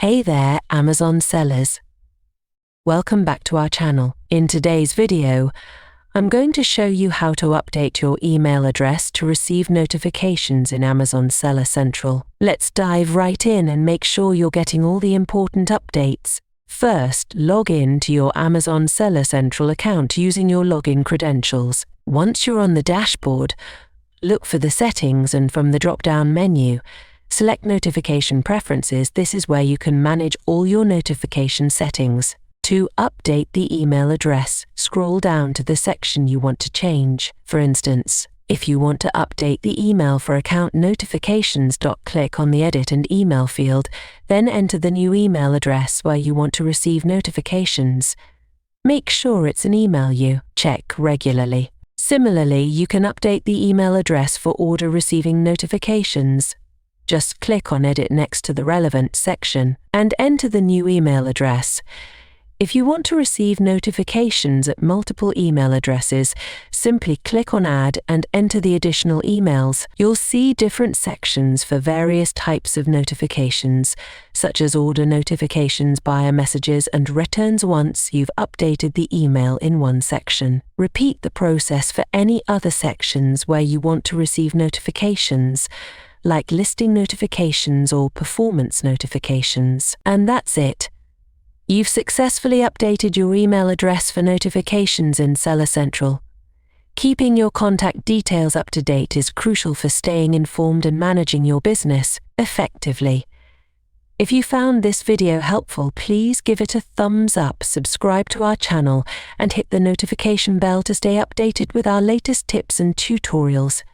Hey there, Amazon sellers. Welcome back to our channel. In today's video, I'm going to show you how to update your email address to receive notifications in Amazon Seller Central. Let's dive right in and make sure you're getting all the important updates. First, log in to your Amazon Seller Central account using your login credentials. Once you're on the dashboard, look for the settings and from the drop-down menu, select Notification Preferences. This is where you can manage all your notification settings. To update the email address, scroll down to the section you want to change. For instance, if you want to update the email for account notifications, click on the Edit and Email field, then enter the new email address where you want to receive notifications. Make sure it's an email you check regularly. Similarly, you can update the email address for order receiving notifications. Just click on Edit next to the relevant section and enter the new email address. If you want to receive notifications at multiple email addresses, simply click on Add and enter the additional emails. You'll see different sections for various types of notifications, such as order notifications, buyer messages, and returns once you've updated the email in one section. Repeat the process for any other sections where you want to receive notifications, like listing notifications or performance notifications. And that's it. You've successfully updated your email address for notifications in Seller Central. Keeping your contact details up to date is crucial for staying informed and managing your business effectively. If you found this video helpful, please give it a thumbs up, subscribe to our channel, and hit the notification bell to stay updated with our latest tips and tutorials.